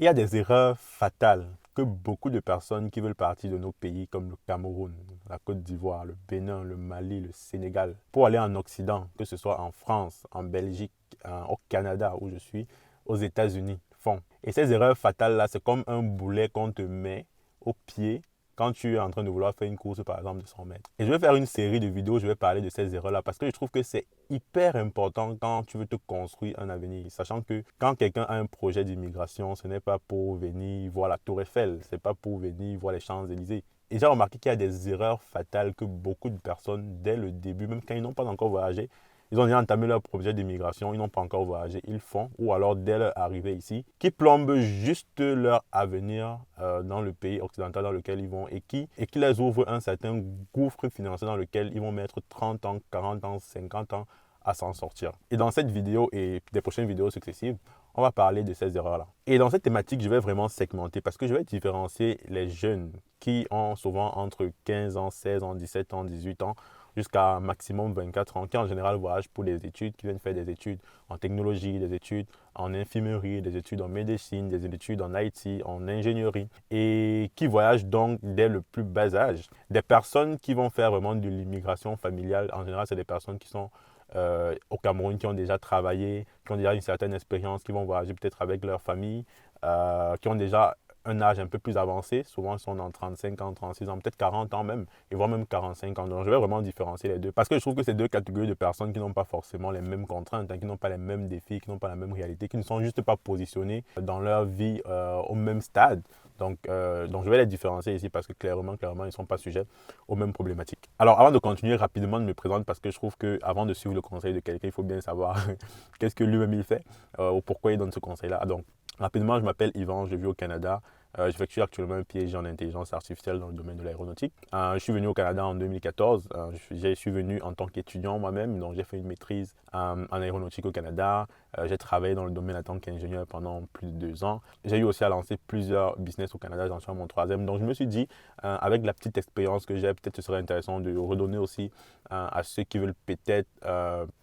Il y a des erreurs fatales que beaucoup de personnes qui veulent partir de nos pays comme le Cameroun, la Côte d'Ivoire, le Bénin, le Mali, le Sénégal, pour aller en Occident, que ce soit en France, en Belgique, au Canada où je suis, aux États-Unis, font. Et ces erreurs fatales-là, c'est comme un boulet qu'on te met au pied quand tu es en train de vouloir faire une course, par exemple, de 100 mètres. Et je vais faire une série de vidéos, je vais parler de ces erreurs-là parce que je trouve que c'est hyper important quand tu veux te construire un avenir. Sachant que quand quelqu'un a un projet d'immigration, ce n'est pas pour venir voir la Tour Eiffel, ce n'est pas pour venir voir les Champs-Élysées. Et j'ai remarqué qu'il y a des erreurs fatales que beaucoup de personnes, dès le début, même quand ils n'ont pas encore voyagé, ils ont déjà entamé leur projet d'immigration, ils n'ont pas encore voyagé, ils font, ou alors dès leur arrivée ici, qui plombent juste leur avenir dans le pays occidental dans lequel ils vont et qui les ouvre un certain gouffre financier dans lequel ils vont mettre 30 ans, 40 ans, 50 ans à s'en sortir. Et dans cette vidéo et des prochaines vidéos successives, on va parler de ces erreurs-là. Et dans cette thématique, je vais vraiment segmenter parce que je vais différencier les jeunes qui ont souvent entre 15 ans, 16 ans, 17 ans, 18 ans, jusqu'à maximum 24 ans, qui en général voyagent pour des études, qui viennent faire des études en technologie, des études en infirmerie, des études en médecine, des études en IT, en ingénierie, et qui voyagent donc dès le plus bas âge. Des personnes qui vont faire vraiment de l'immigration familiale, en général, c'est des personnes qui sont au Cameroun, qui ont déjà travaillé, qui ont déjà une certaine expérience, qui vont voyager peut-être avec leur famille, qui ont déjà un âge un peu plus avancé, souvent ils sont dans 35 ans, 36 ans, peut-être 40 ans même, et voire même 45 ans. Donc je vais vraiment différencier les deux parce que je trouve que c'est deux catégories de personnes qui n'ont pas forcément les mêmes contraintes, hein, qui n'ont pas les mêmes défis, qui n'ont pas la même réalité, qui ne sont juste pas positionnés dans leur vie au même stade. Donc je vais les différencier ici parce que clairement, ils ne sont pas sujets aux mêmes problématiques. Alors avant de continuer rapidement, je me présente parce que je trouve qu'avant de suivre le conseil de quelqu'un, il faut bien savoir qu'est-ce que lui-même il fait ou pourquoi il donne ce conseil-là. Donc rapidement, je m'appelle Yvan, je vis au Canada. J'effectue actuellement un PhD en intelligence artificielle dans le domaine de l'aéronautique. Je suis venu au Canada en 2014. Je suis venu en tant qu'étudiant moi-même, donc j'ai fait une maîtrise en aéronautique au Canada. J'ai travaillé dans le domaine en tant qu'ingénieur pendant plus de 2 ans. J'ai eu aussi à lancer plusieurs business au Canada, j'en suis à mon troisième. Donc je me suis dit, avec la petite expérience que j'ai, peut-être ce serait intéressant de redonner aussi à ceux qui veulent peut-être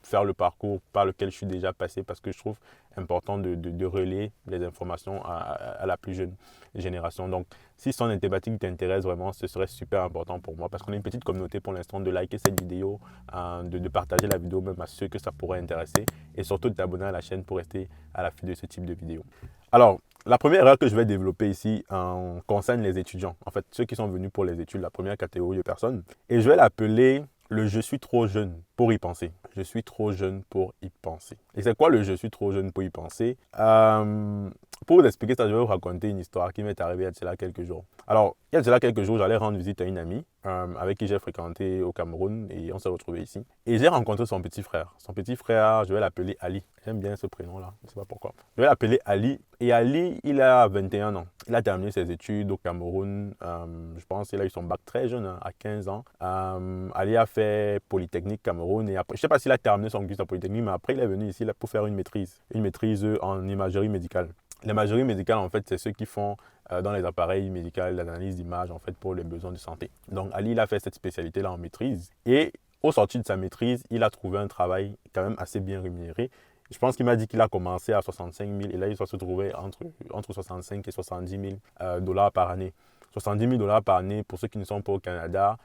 faire le parcours par lequel je suis déjà passé parce que je trouve important de relayer les informations à la plus jeune génération. Donc, si son thématique t'intéresse vraiment, ce serait super important pour moi parce qu'on est une petite communauté pour l'instant de liker cette vidéo, de partager la vidéo même à ceux que ça pourrait intéresser et surtout de t'abonner à la chaîne pour rester à l'affût de ce type de vidéo. Alors, la première erreur que je vais développer ici concerne les étudiants. En fait, ceux qui sont venus pour les études, la première catégorie de personnes. Et je vais l'appeler le je suis trop jeune pour y penser. Je suis trop jeune pour y penser. Et c'est quoi le je suis trop jeune pour y penser? Pour vous expliquer ça, je vais vous raconter une histoire qui m'est arrivée il y a de cela quelques jours. Alors, il y a de cela quelques jours, j'allais rendre visite à une amie avec qui j'ai fréquenté au Cameroun et on s'est retrouvés ici. Et j'ai rencontré son petit frère. Son petit frère, je vais l'appeler Ali. J'aime bien ce prénom-là, je ne sais pas pourquoi. Je vais l'appeler Ali. Et Ali, il a 21 ans. Il a terminé ses études au Cameroun. Je pense qu'il a eu son bac très jeune, hein, à 15 ans. Ali a fait Polytechnique Cameroun. Et après, je ne sais pas s'il a terminé son cursus à Polytechnique, mais après, il est venu ici là, pour faire une maîtrise. Une maîtrise en imagerie médicale. L'imagerie médicale, en fait, c'est ceux qui font dans les appareils médicaux l'analyse d'images en fait, pour les besoins de santé. Donc, Ali, il a fait cette spécialité-là en maîtrise. Et au sorti de sa maîtrise, il a trouvé un travail quand même assez bien rémunéré. Je pense qu'il m'a dit qu'il a commencé à 65 000 et là, il doit se trouver entre 65 et 70 000 dollars par année. 70 000 dollars par année, pour ceux qui ne sont pas au Canada,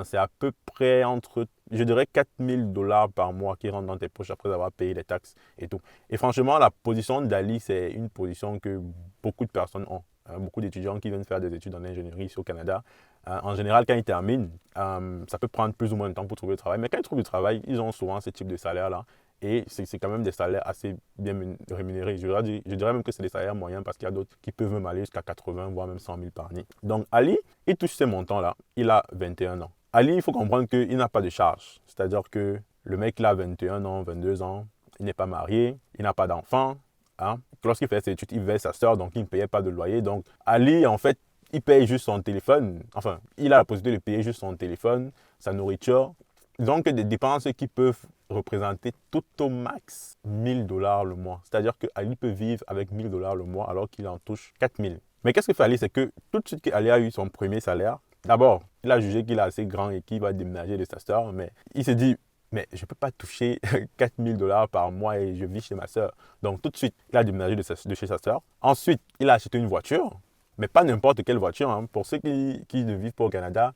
c'est à peu près entre, je dirais, 4 000 dollars par mois qui rentrent dans tes poches après avoir payé les taxes et tout. Et franchement, la position d'Ali, c'est une position que beaucoup de personnes ont. Beaucoup d'étudiants qui viennent faire des études en ingénierie ici au Canada. En général, quand ils terminent, ça peut prendre plus ou moins de temps pour trouver du travail. Mais quand ils trouvent du travail, ils ont souvent ce type de salaire-là. Et c'est quand même des salaires assez bien rémunérés. Je dirais même que c'est des salaires moyens parce qu'il y a d'autres qui peuvent même aller jusqu'à 80 voire même 100 000 par année. Donc Ali, il touche ces montants-là. Il a 21 ans. Ali, il faut comprendre qu'il n'a pas de charge. C'est-à-dire que le mec, il a 21 ans, 22 ans. Il n'est pas marié. Il n'a pas d'enfant. Hein. Lorsqu'il fait ses études, il verse sa soeur, donc il ne payait pas de loyer. Donc Ali, en fait, il paye juste son téléphone. Enfin, il a la possibilité de payer juste son téléphone, sa nourriture. Donc, des dépenses qui peuvent représenter tout au max 1000 dollars le mois. C'est-à-dire qu'Ali peut vivre avec 1000 dollars le mois alors qu'il en touche 4000. Mais qu'est-ce que fait Ali? C'est que tout de suite qu'Ali a eu son premier salaire, d'abord, il a jugé qu'il est assez grand et qu'il va déménager de sa soeur, mais il s'est dit, mais je ne peux pas toucher 4 000 $ par mois et je vis chez ma soeur. Donc tout de suite, il a déménagé de chez sa soeur. Ensuite, il a acheté une voiture, mais pas n'importe quelle voiture, hein. Pour ceux qui ne vivent pas au Canada,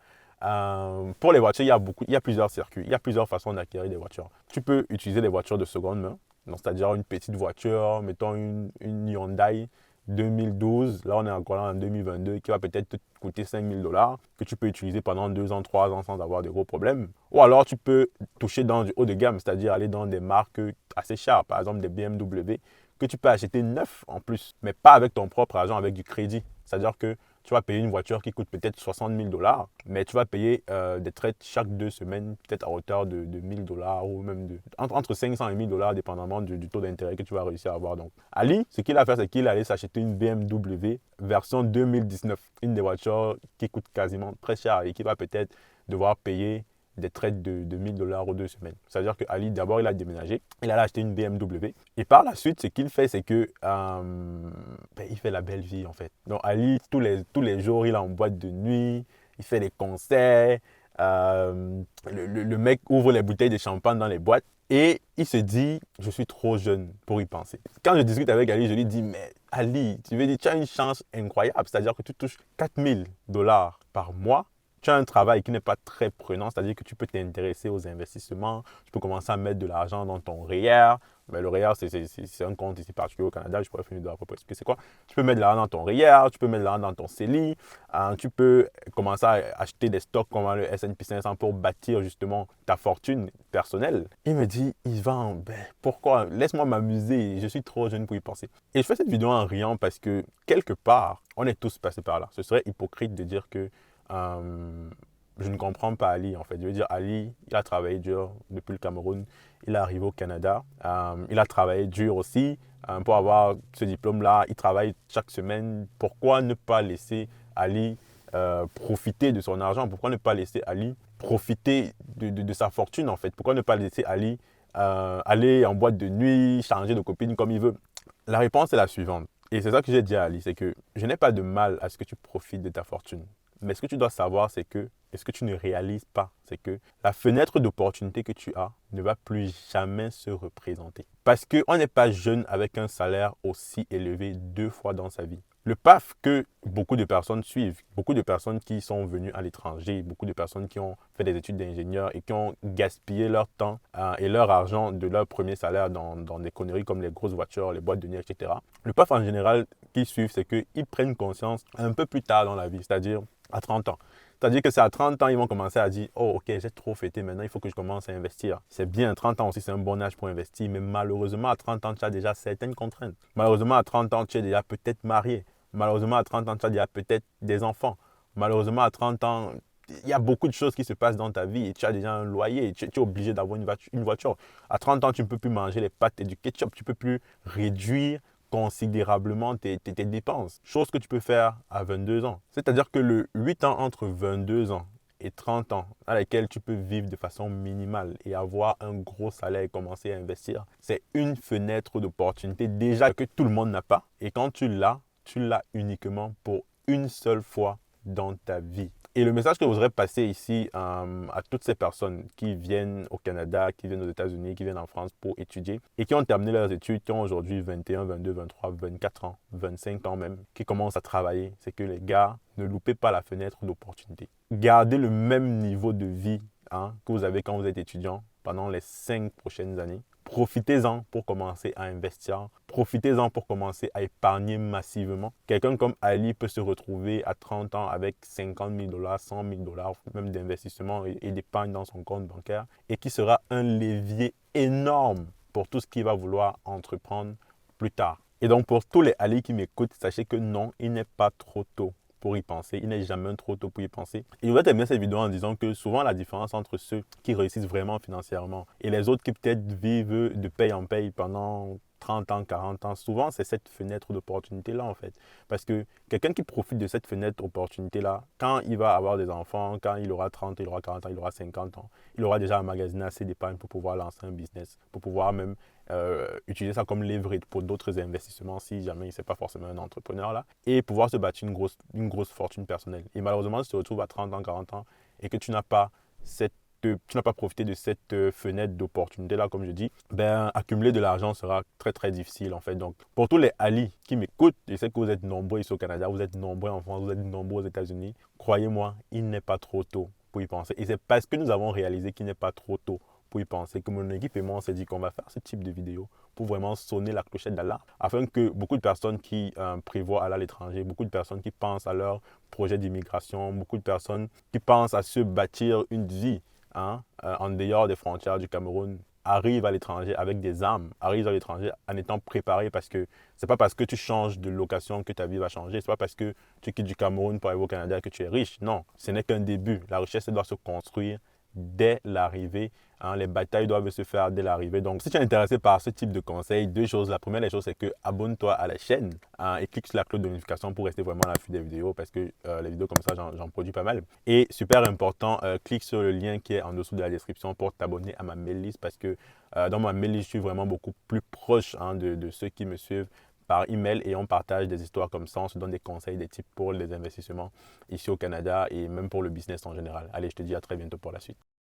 pour les voitures, il y a plusieurs circuits, il y a plusieurs façons d'acquérir des voitures. Tu peux utiliser les voitures de seconde main, donc c'est-à-dire une petite voiture, mettons une Hyundai 2012, là on est encore là en 2022, qui va peut-être te coûter 5 000 $, que tu peux utiliser pendant 2 ans, 3 ans sans avoir de gros problèmes. Ou alors tu peux toucher dans du haut de gamme, c'est-à-dire aller dans des marques assez chères, par exemple des BMW, que tu peux acheter neuf en plus, mais pas avec ton propre argent, avec du crédit. C'est-à-dire que tu vas payer une voiture qui coûte peut-être 60 000 $, mais tu vas payer des traites chaque 2 semaines, peut-être à hauteur de 1 000 $ ou même entre 500 et 1 000 $, dépendamment du taux d'intérêt que tu vas réussir à avoir. Donc, Ali, ce qu'il a fait, c'est qu'il allait s'acheter une BMW version 2019, une des voitures qui coûte quasiment très cher et qui va peut-être devoir payer des traites de 1 000 $ ou 2 semaines. C'est-à-dire que Ali, d'abord, il a déménagé, il allait acheter une BMW. Et par la suite, ce qu'il fait, c'est que il fait la belle vie, en fait. Donc, Ali, tous les jours, il est en boîte de nuit, il fait des concerts. Le mec ouvre les bouteilles de champagne dans les boîtes et il se dit, je suis trop jeune pour y penser. Quand je discute avec Ali, je lui dis, mais Ali, tu veux dire, tu as une chance incroyable, c'est-à-dire que tu touches 4 000 $ par mois. Tu as un travail qui n'est pas très prenant, c'est-à-dire que tu peux t'intéresser aux investissements, tu peux commencer à mettre de l'argent dans ton REER. Mais le REER, c'est un compte ici particulier au Canada, je pourrais finir à peu près expliquer c'est quoi. Tu peux mettre de l'argent dans ton REER, tu peux mettre de l'argent dans ton CELI, tu peux commencer à acheter des stocks comme le S&P 500 pour bâtir justement ta fortune personnelle. Il me dit, Yvan, pourquoi? Laisse-moi m'amuser, je suis trop jeune pour y penser. Et je fais cette vidéo en riant parce que quelque part, on est tous passés par là. Ce serait hypocrite de dire que je ne comprends pas Ali en fait. Je veux dire, Ali, il a travaillé dur depuis le Cameroun. Il est arrivé au Canada. Il a travaillé dur aussi pour avoir ce diplôme-là. Il travaille chaque semaine. Pourquoi ne pas laisser Ali profiter de son argent? Pourquoi ne pas laisser Ali profiter de sa fortune en fait? Pourquoi ne pas laisser Ali aller en boîte de nuit, changer de copine comme il veut? La réponse est la suivante. Et c'est ça que j'ai dit à Ali, c'est que je n'ai pas de mal à ce que tu profites de ta fortune. Mais ce que tu dois savoir, c'est que, et ce que tu ne réalises pas, c'est que la fenêtre d'opportunité que tu as ne va plus jamais se représenter. Parce qu'on n'est pas jeune avec un salaire aussi élevé 2 fois dans sa vie. Le PAF que beaucoup de personnes suivent, beaucoup de personnes qui sont venues à l'étranger, beaucoup de personnes qui ont fait des études d'ingénieur et qui ont gaspillé leur temps et leur argent de leur premier salaire dans des conneries comme les grosses voitures, les boîtes de nuit, etc. Le PAF en général qu'ils suivent, c'est qu'ils prennent conscience un peu plus tard dans la vie, c'est-à-dire à 30 ans. C'est-à-dire que c'est à 30 ans, ils vont commencer à dire « Oh, ok, j'ai trop fêté, maintenant il faut que je commence à investir. » C'est bien, 30 ans aussi, c'est un bon âge pour investir, mais malheureusement, à 30 ans, tu as déjà certaines contraintes. Malheureusement, à 30 ans, tu es déjà peut-être marié. Malheureusement, à 30 ans, tu as déjà peut-être des enfants. Malheureusement, à 30 ans, il y a beaucoup de choses qui se passent dans ta vie et tu as déjà un loyer, tu es obligé d'avoir une voiture. À 30 ans, tu ne peux plus manger les pâtes et du ketchup, tu ne peux plus réduire considérablement tes dépenses. Chose que tu peux faire à 22 ans. C'est-à-dire que le 8 ans entre 22 ans et 30 ans, à laquelle tu peux vivre de façon minimale et avoir un gros salaire et commencer à investir, c'est une fenêtre d'opportunité déjà que tout le monde n'a pas. Et quand tu l'as uniquement pour une seule fois dans ta vie. Et le message que je voudrais passer ici à toutes ces personnes qui viennent au Canada, qui viennent aux États-Unis, qui viennent en France pour étudier et qui ont terminé leurs études, qui ont aujourd'hui 21, 22, 23, 24 ans, 25 ans même, qui commencent à travailler, c'est que les gars, ne loupez pas la fenêtre d'opportunité. Gardez le même niveau de vie que vous avez quand vous êtes étudiant pendant les 5 prochaines années. Profitez-en pour commencer à investir. Profitez-en pour commencer à épargner massivement. Quelqu'un comme Ali peut se retrouver à 30 ans avec 50 000 $, 100 000 $, même d'investissement et d'épargne dans son compte bancaire et qui sera un levier énorme pour tout ce qu'il va vouloir entreprendre plus tard. Et donc pour tous les Ali qui m'écoutent, sachez que non, il n'est pas trop tôt pour y penser. Il n'est jamais trop tôt pour y penser. Et je vais terminer cette vidéo en disant que souvent la différence entre ceux qui réussissent vraiment financièrement et les autres qui peut-être vivent de paye en paye pendant 30 ans, 40 ans, souvent c'est cette fenêtre d'opportunité-là en fait. Parce que quelqu'un qui profite de cette fenêtre d'opportunité-là, quand il va avoir des enfants, quand il aura 30, il aura 40 ans, il aura 50 ans, il aura déjà emmagasiné assez d'épargne pour pouvoir lancer un business, pour pouvoir même utiliser ça comme leverage pour d'autres investissements si jamais il n'est pas forcément un entrepreneur là et pouvoir se bâtir une grosse fortune personnelle. Et malheureusement, si tu te retrouves à 30 ans, 40 ans et que tu n'as pas cette que tu n'as pas profité de cette fenêtre d'opportunité-là, comme je dis, ben, accumuler de l'argent sera très, très difficile, en fait. Donc, pour tous les Ali qui m'écoutent, je sais que vous êtes nombreux ici au Canada, vous êtes nombreux en France, vous êtes nombreux aux États-Unis. Croyez-moi, il n'est pas trop tôt pour y penser. Et c'est parce que nous avons réalisé qu'il n'est pas trop tôt pour y penser que mon équipe et moi, on s'est dit qu'on va faire ce type de vidéo pour vraiment sonner la clochette d'alarme, afin que beaucoup de personnes qui prévoient aller à l'étranger, beaucoup de personnes qui pensent à leur projet d'immigration, beaucoup de personnes qui pensent à se bâtir une vie en dehors des frontières du Cameroun, arrivent à l'étranger avec des armes, arrivent à l'étranger en étant préparés, parce que c'est pas parce que tu changes de location que ta vie va changer, c'est pas parce que tu quittes du Cameroun pour arriver au Canada que tu es riche. Non, ce n'est qu'un début. La richesse doit se construire dès l'arrivée. Les batailles doivent se faire dès l'arrivée. Donc, si tu es intéressé par ce type de conseils, deux choses. La première des choses, c'est que abonne-toi à la chaîne et clique sur la cloche de notification pour rester vraiment à l'affût des vidéos, parce que les vidéos comme ça, j'en produis pas mal. Et super important, clique sur le lien qui est en dessous de la description pour t'abonner à ma mail list, parce que dans ma mail list, je suis vraiment beaucoup plus proche de ceux qui me suivent par email, et on partage des histoires comme ça, on se donne des conseils, des tips pour les investissements ici au Canada et même pour le business en général. Allez, je te dis à très bientôt pour la suite.